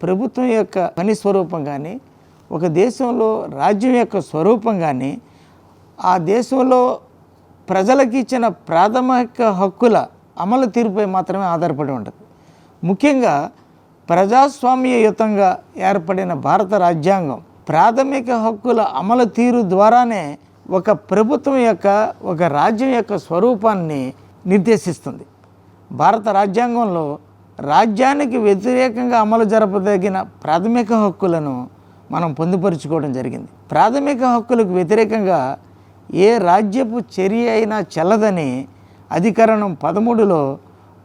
ప్రభుత్వం యొక్క పని స్వరూపం కానీ, ఒక దేశంలో రాజ్యం యొక్క స్వరూపం కానీ, ఆ దేశంలో ప్రజలకు ఇచ్చిన ప్రాథమిక హక్కుల అమలు తీరుపై మాత్రమే ఆధారపడి ఉంటుంది. ముఖ్యంగా ప్రజాస్వామ్యయుతంగా ఏర్పడిన భారత రాజ్యాంగం ప్రాథమిక హక్కుల అమలు తీరు ద్వారానే ఒక ప్రభుత్వం యొక్క, ఒక రాజ్యం యొక్క స్వరూపాన్ని నిర్దేశిస్తుంది. భారత రాజ్యాంగంలో రాజ్యానికి వ్యతిరేకంగా అమలు జరపదగిన ప్రాథమిక హక్కులను మనం పొందుపరుచుకోవడం జరిగింది. ప్రాథమిక హక్కులకు వ్యతిరేకంగా ఏ రాజ్యపు చర్య అయినా చెల్లదని అధికరణం 13లో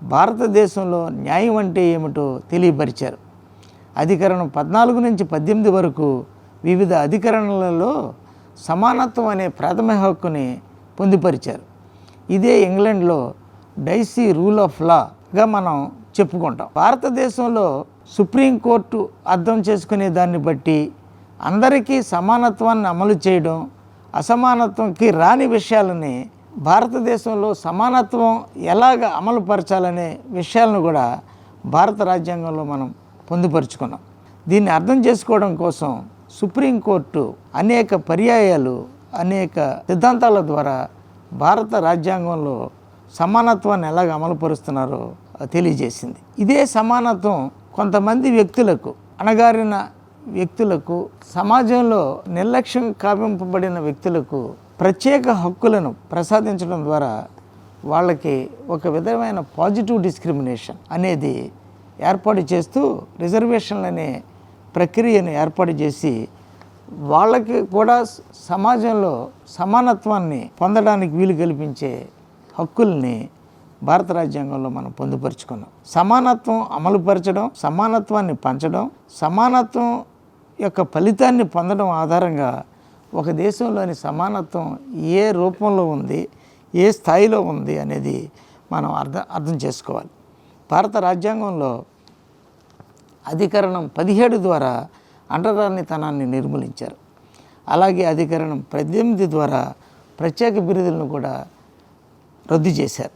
భారతదేశంలో న్యాయం అంటే ఏమిటో తెలియపరిచారు. అధికరణం 14 నుంచి 18 వరకు వివిధ అధికరణలలో సమానత్వం అనే ప్రాథమిక హక్కుని పొందుపరిచారు. ఇదే ఇంగ్లాండ్లో డైసీ రూల్ ఆఫ్ లాగా మనం చెప్పుకుంటాం. భారతదేశంలో సుప్రీంకోర్టు అర్థం చేసుకునే దాన్ని బట్టి అందరికీ సమానత్వాన్ని అమలు చేయడం, అసమానత్వంకి రాని విషయాలని భారతదేశంలో సమానత్వం ఎలాగ అమలు పరచాలనే విషయాలను కూడా భారత రాజ్యాంగంలో మనం పొందుపరుచుకున్నాం. దీన్ని అర్థం చేసుకోవడం కోసం సుప్రీంకోర్టు అనేక పర్యాయాలు, అనేక సిద్ధాంతాల ద్వారా భారత రాజ్యాంగంలో సమానత్వాన్ని ఎలాగ అమలుపరుస్తున్నారో తెలియజేసింది. ఇదే సమానత్వం కొంతమంది వ్యక్తులకు, అణగారిన వ్యక్తులకు, సమాజంలో నిర్లక్ష్యం కావింపబడిన వ్యక్తులకు ప్రత్యేక హక్కులను ప్రసాదించడం ద్వారా వాళ్ళకి ఒక విధమైన పాజిటివ్ డిస్క్రిమినేషన్ అనేది ఏర్పాటు చేస్తూ రిజర్వేషన్లు అనే ప్రక్రియను ఏర్పాటు చేసి వాళ్ళకి కూడా సమాజంలో సమానత్వాన్ని పొందడానికి వీలు కల్పించే హక్కుల్ని భారత రాజ్యాంగంలో మనం పొందుపరుచుకున్నాం. సమానత్వం అమలుపరచడం, సమానత్వాన్ని పంచడం, సమానత్వం యొక్క ఫలితాన్ని పొందడం ఆధారంగా ఒక దేశంలోని సమానత్వం ఏ రూపంలో ఉంది, ఏ స్థాయిలో ఉంది అనేది మనం అర్థం చేసుకోవాలి. భారత రాజ్యాంగంలో అధికరణం 17 ద్వారా అంటరానితనాన్ని నిర్మూలించారు. అలాగే అధికరణం 18 ద్వారా ప్రత్యేక బిరుదులను కూడా రద్దు చేశారు.